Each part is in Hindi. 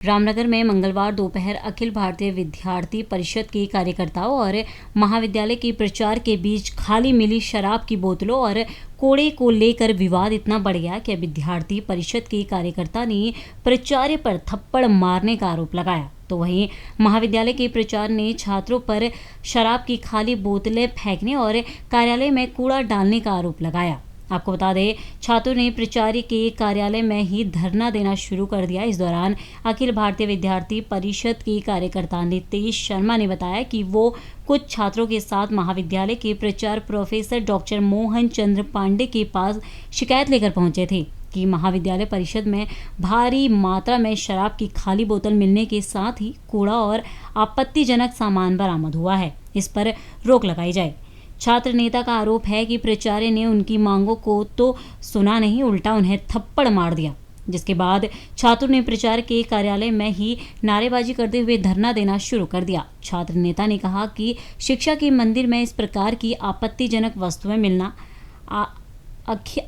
रामनगर में मंगलवार दोपहर अखिल भारतीय विद्यार्थी परिषद के कार्यकर्ताओं और महाविद्यालय के प्रचार के बीच खाली मिली शराब की बोतलों और कोड़े को लेकर विवाद इतना बढ़ गया कि विद्यार्थी परिषद के कार्यकर्ता ने प्राचार्य पर थप्पड़ मारने का आरोप लगाया। तो वहीं महाविद्यालय के प्राचार्य ने छात्रों पर शराब की खाली बोतलें फेंकने और कार्यालय में कूड़ा डालने का आरोप लगाया। आपको बता दें, छात्रों ने प्राचार्य के कार्यालय में ही धरना देना शुरू कर दिया। इस दौरान अखिल भारतीय विद्यार्थी परिषद के कार्यकर्ता नितेश शर्मा ने बताया कि वो कुछ छात्रों के साथ महाविद्यालय के प्राचार्य प्रोफेसर डॉक्टर मोहन चंद्र पांडे के पास शिकायत लेकर पहुंचे थे कि महाविद्यालय परिषद में भारी मात्रा में शराब की खाली बोतल मिलने के साथ ही कूड़ा और आपत्तिजनक सामान बरामद हुआ है। इस पर रोक लगाई जाए। छात्र नेता का आरोप है कि प्राचार्य ने उनकी मांगों को तो सुना नहीं, उल्टा उन्हें थप्पड़ मार दिया, जिसके बाद छात्रों ने प्राचार्य के कार्यालय में ही नारेबाजी करते हुए धरना देना शुरू कर दिया। छात्र नेता ने कहा कि शिक्षा के मंदिर में इस प्रकार की आपत्तिजनक वस्तुएं मिलना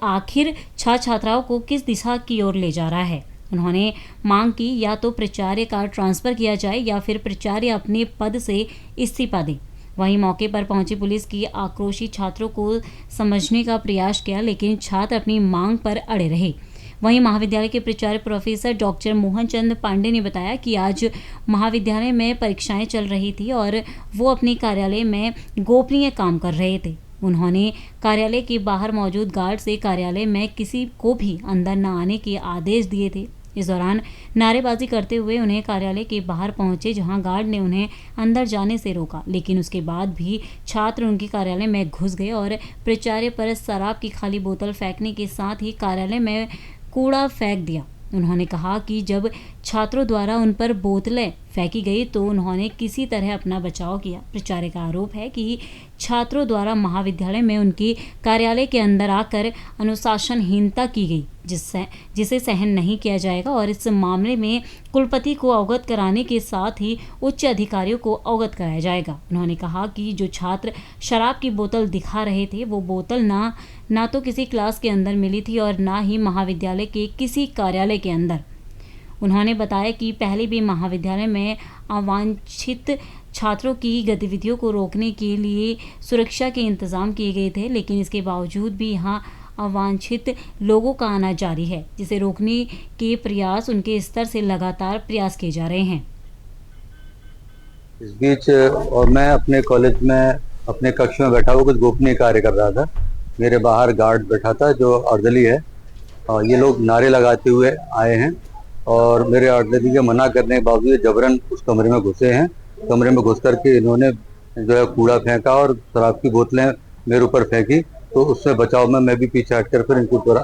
आखिर छात्राओं को किस दिशा की ओर ले जा रहा है। उन्होंने मांग की या तो प्राचार्य का ट्रांसफर किया जाए या फिर प्राचार्य अपने पद से इस्तीफा दे। वहीं मौके पर पहुंची पुलिस की आक्रोशित छात्रों को समझने का प्रयास किया, लेकिन छात्र अपनी मांग पर अड़े रहे। वहीं महाविद्यालय के प्राचार्य प्रोफेसर डॉक्टर मोहन चंद्र पांडे ने बताया कि आज महाविद्यालय में परीक्षाएं चल रही थी और वो अपने कार्यालय में गोपनीय काम कर रहे थे। उन्होंने कार्यालय के बाहर मौजूद गार्ड से कार्यालय में किसी को भी अंदर न आने के आदेश दिए थे। इस दौरान नारेबाजी करते हुए उन्हें कार्यालय के बाहर पहुंचे, जहां गार्ड ने उन्हें अंदर जाने से रोका, लेकिन उसके बाद भी छात्र उनके कार्यालय में घुस गए और प्राचार्य पर शराब की खाली बोतल फेंकने के साथ ही कार्यालय में कूड़ा फेंक दिया। उन्होंने कहा कि जब छात्रों द्वारा उन पर बोतलें फेंकी गई तो उन्होंने किसी तरह अपना बचाव किया। प्राचार्य का आरोप है कि छात्रों द्वारा महाविद्यालय में उनके कार्यालय के अंदर आकर अनुशासनहीनता की गई, जिसे सहन नहीं किया जाएगा और इस मामले में कुलपति को अवगत कराने के साथ ही उच्च अधिकारियों को अवगत कराया जाएगा। उन्होंने कहा कि जो छात्र शराब की बोतल दिखा रहे थे वो बोतल ना तो किसी क्लास के अंदर मिली थी और ना ही महाविद्यालय के किसी कार्यालय के अंदर। उन्होंने बताया कि पहले भी महाविद्यालय में अवांछित छात्रों की गतिविधियों को रोकने के लिए सुरक्षा के इंतजाम किए गए थे, लेकिन इसके बावजूद भी यहाँ अवांछित लोगों का आना जारी है, जिसे रोकने के प्रयास उनके स्तर से लगातार प्रयास किए जा रहे हैं। इस बीच और मैं अपने कॉलेज में अपने कक्ष में बैठा हुआ कुछ गोपनीय कार्य कर रहा था। मेरे बाहर गार्ड बैठा था जो अर्दली है, और ये लोग नारे लगाते हुए आए हैं और मेरे अर्दली के मना करने के बावजूद जबरन उस कमरे में घुसे हैं। कमरे में घुस करके इन्होंने जो है कूड़ा फेंका और शराब की बोतलें मेरे ऊपर फेंकी, तो उससे बचाव में मैं भी पीछे हटकर फिर इनको को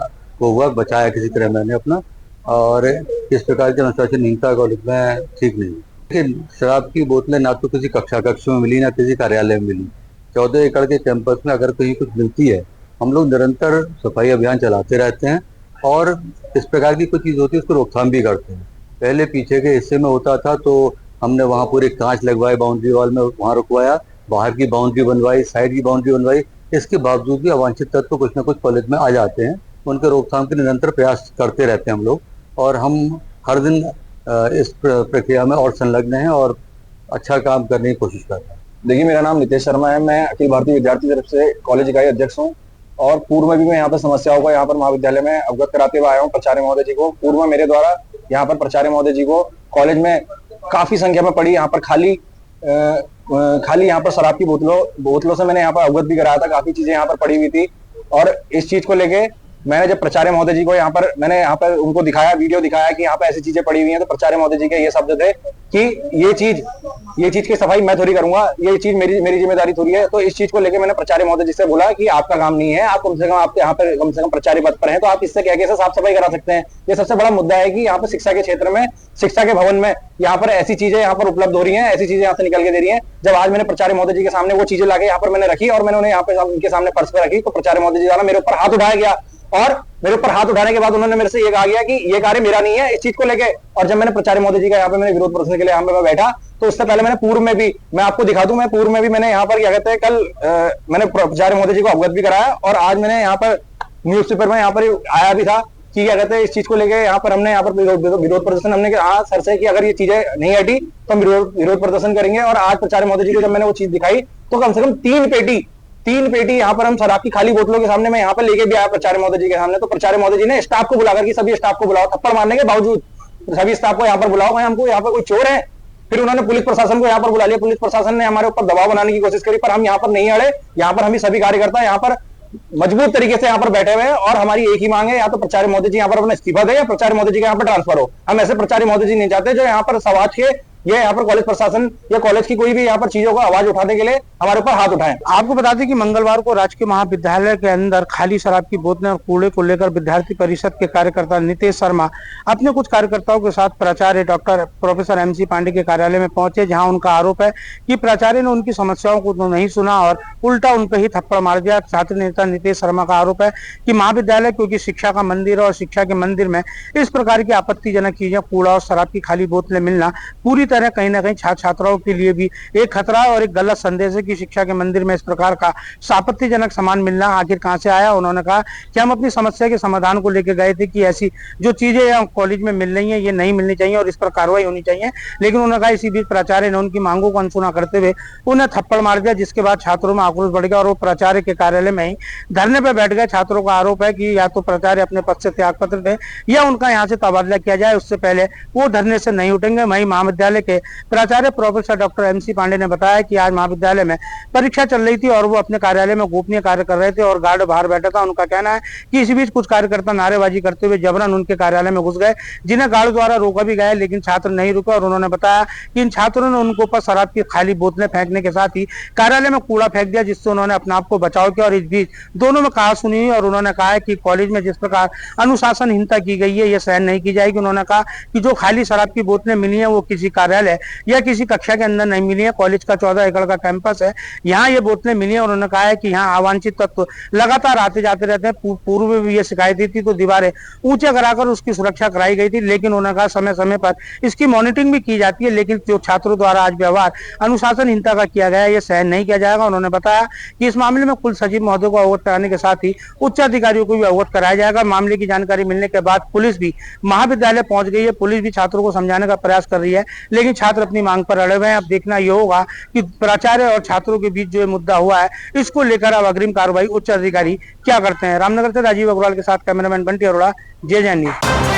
हुआ बचाया किसी तरह मैंने अपना। और इस प्रकार की अनुशासनहीनता कॉलेज में ठीक नहीं। लेकिन शराब की बोतलें ना तो किसी कक्ष में मिली ना किसी कार्यालय में मिली। 14 एकड़ के कैंपस में अगर कहीं कुछ मिलती है, हम लोग निरंतर सफाई अभियान चलाते रहते हैं और इस प्रकार की कुछ चीज़ होती है उसको रोकथाम भी करते हैं। पहले पीछे के हिस्से में होता था तो हमने वहाँ पूरे कांच लगवाए, बाउंड्री वॉल में वहाँ रुकवाया, बाहर की बाउंड्री बनवाई, साइड की बाउंड्री बनवाई। इसके बावजूद भी अवांछित तत्व कुछ न कुछ कॉलेज में आ जाते हैं। उनके रोकथाम के निरंतर प्रयास करते रहते हैं हम लोग, और हम हर दिन इस प्रक्रिया में और संलग्न हैं और अच्छा काम करने की कोशिश कर रहे हैं। देखिए, मेरा नाम नितेश शर्मा है। मैं अखिल भारतीय विद्यार्थी तरफ से कॉलेज इकाई अध्यक्ष हूँ और पूर्व में भी मैं यहाँ पर समस्याओं को यहाँ पर महाविद्यालय में अवगत कराते हुए आया हूँ प्राचार्य महोदय जी को। पूर्व में मेरे द्वारा यहाँ पर प्राचार्य महोदय जी को कॉलेज में काफी संख्या में पड़ी यहाँ पर खाली यहाँ पर शराब की बोतलों से मैंने यहाँ पर अवगत भी कराया था। काफी चीजें यहाँ पर पड़ी हुई थी और इस चीज को लेके मैंने जब प्राचार्य महोदय जी को मैंने यहाँ पर उनको दिखाया, वीडियो दिखाया कि यहाँ पर ऐसी चीजें पड़ी हुई हैं, तो प्राचार्य महोदय जी के ये शब्द थे कि ये चीज की सफाई मैं थोड़ी करूंगा, ये चीज मेरी जिम्मेदारी थोड़ी है। तो इस चीज को लेकर मैंने प्राचार्य महोदय जी से बोला कि आपका काम नहीं है, आप कम से कम आप यहाँ पर कम से कम प्राचार्य पद पर हैं, तो आप इससे क्या कैसे साफ सफाई करा सकते हैं। ये सबसे बड़ा मुद्दा है कि यहाँ पर शिक्षा के क्षेत्र में, शिक्षा के भवन में यहाँ पर ऐसी चीजें यहाँ पर उपलब्ध हो रही है, ऐसी चीजें यहाँ से निकल के दे रही है। जब आज मैंने प्राचार्य महोदय जी के सामने वो चीजें लाके यहाँ पर मैंने रखी और मैंने उन्हें यहाँ पे उनके सामने फर्श पे रखी, तो प्राचार्य महोदय जी द्वारा मेरे ऊपर हाथ उठाया गया और मेरे ऊपर हाथ उठाने के बाद उन्होंने मेरे से ये कहा गया कि ये कार्य मेरा नहीं है, इस चीज को लेके। और जब मैंने प्राचार्य महोदय जी का यहाँ पे मैंने विरोध प्रदर्शन के लिए यहाँ पे मैं बैठा, तो उससे पहले मैंने पूर्व में भी, मैं आपको दिखा दूं, मैं पूर्व में भी मैंने यहाँ पर क्या कहते हैं कल मैंने प्राचार्य महोदय जी को अवगत भी कराया और आज मैंने यहाँ पर न्यूज़पेपर में यहाँ पर आया भी था कि क्या कहते हैं इस चीज को लेके यहाँ पर विरोध प्रदर्शन हमने हाँ सर से कि अगर ये चीजें नहीं हटी तो हम विरोध प्रदर्शन करेंगे। और आज प्राचार्य महोदय जी को जब मैंने वो चीज दिखाई तो कम से कम 3 पेटी यहाँ पर हम शराब की खाली बोतलों के सामने मैं यहाँ पर लेके भी आया प्राचार्य महोदय जी के सामने। तो प्राचार्य महोदय जी ने स्टाफ को बुलाकर कि सभी स्टाफ को बुलाओ, थप्पड़ मारने के बावजूद सभी स्टाफ को यहाँ पर बुलाओ, हमको यहाँ पर कोई चोर है। फिर उन्होंने पुलिस प्रशासन को यहाँ पर बुला लिया, पुलिस प्रशासन ने हमारे ऊपर दबाव बनाने की कोशिश करी, पर हम यहाँ पर नहीं अड़े। यहाँ पर हम सभी कार्यकर्ता यहाँ पर मजबूत तरीके से यहाँ पर बैठे हुए हैं और हमारी एक ही मांग है, या तो प्राचार्य महोदय जी यहाँ पर अपना इस्तीफा दे या प्राचार्य महोदय जी के यहाँ पर ट्रांसफर हो। हम ऐसे प्राचार्य महोदय जी नहीं चाहते जो यहाँ पर समाज के ये यहाँ पर कॉलेज प्रशासन या कॉलेज की कोई भी यहाँ पर चीजों को आवाज उठाने के लिए हमारे ऊपर हाथ उठाएं। आपको बता दें कि मंगलवार को राजकीय महाविद्यालय के अंदर खाली शराब की बोतलें और कूड़े को लेकर विद्यार्थी परिषद के कार्यकर्ता नितेश शर्मा अपने कुछ कार्यकर्ताओं के साथ प्राचार्य डॉक्टर प्रोफेसर MC पांडे के कार्यालय में पहुंचे, जहां उनका आरोप है कि प्राचार्य ने उनकी समस्याओं को तो नहीं सुना और उल्टा उन पर ही थप्पड़ मार दिया। छात्र नेता नितेश शर्मा का आरोप है कि महाविद्यालय क्योंकि शिक्षा का मंदिर है और शिक्षा के मंदिर में इस प्रकार की आपत्तिजनक चीजें, कूड़ा और शराब की खाली बोतलें मिलना पूरी तरह कहीं ना कहीं छात्र छात्राओं के लिए भी एक खतरा और एक गलत संदेश है कि शिक्षा के मंदिर में इस प्रकार का आपत्तिजनक सामान मिलना आखिर कहां से आया। उन्होंने कहा कि हम अपनी समस्या के समाधान को लेकर गए थे कि ऐसी जो चीजें कॉलेज में मिल रही हैं ये नहीं मिलनी चाहिए और इस पर कार्रवाई होनी चाहिए, लेकिन उन्होंने कहा इसी बीच प्राचार्य ने उनकी मांगों को अनसुना करते हुए उन्हें थप्पड़ मार दिया, जिसके बाद छात्रों में आक्रोश बढ़ गया और वो प्राचार्य के कार्यालय में ही धरने पर बैठ गए। छात्रों का आरोप है कि या तो प्राचार्य अपने पद से त्यागपत्र दें या उनका यहाँ से तबादला किया जाए, उससे पहले वो धरने से नहीं उठेंगे। वहीं महाविद्यालय के प्राचार्य प्रोफेसर डॉक्टर MC पांडे ने बताया कि आज महाविद्यालय में परीक्षा चल रही थी और वो अपने कार्यालय में गोपनीय कार्य कर रहे थे और गार्ड बाहर बैठा था। उनका कहना है कि इस बीच कुछ कार्यकर्ता नारेबाजी करते हुए जबरन उनके कार्यालय में घुस गए, जिन्हें गार्ड द्वारा रोका भी गया, लेकिन छात्र नहीं रुके और उन्होंने बताया कि इन छात्रों ने उनके ऊपर शराब की खाली बोतलें फेंकने के साथ ही कार्यालय में कूड़ा फेंक दिया, जिससे उन्होंने अपने आप को बचाव किया। और इस बीच दोनों में कहा सुनी हुई और उन्होंने कहा है कि कॉलेज में जिस प्रकार अनुशासनहीनता की गई है ये सहन नहीं की जाएगी। उन्होंने कहा कि जो खाली शराब की बोतलें मिली है वो किसी कार्यालय या किसी कक्षा के अंदर नहीं मिली है। कॉलेज का 14 एकड़ का कैंपस है, यहाँ ये बोतलें मिली है और उन्होंने कहा है कि यहाँ अवांछित तत्व लगातार आते जाते रहते हैं। पूर्व में भी ये शिकायत थी तो दीवारें ऊंचे कराकर उसकी सुरक्षा कराई गई थी, लेकिन उन्होंने कहा समय समय पर इसकी मॉनिटरिंग भी की जाती है, लेकिन जो छात्रों द्वारा आज व्यवहार अनुशासनहीनता का किया गया है ये सहन नहीं किया जाएगा। उन्होंने बताया कि इस मामले में कुल सचिव महोदय को अवगत कराने के साथ ही उच्च अधिकारियों को भी अवगत कराया जाएगा। मामले की जानकारी मिलने के बाद पुलिस भी महाविद्यालय पहुंच गई है। पुलिस भी छात्रों को समझाने का प्रयास कर रही है, लेकिन छात्र अपनी मांग पर अड़े हुए हैं। अब देखना ये होगा कि प्राचार्य और छात्रों के बीच जो मुद्दा हुआ है इसको लेकर अब अग्रिम कार्रवाई उच्च अधिकारी क्या करते हैं। रामनगर से राजीव अग्रवाल के साथ cameraman Bunty Arora, JJ news.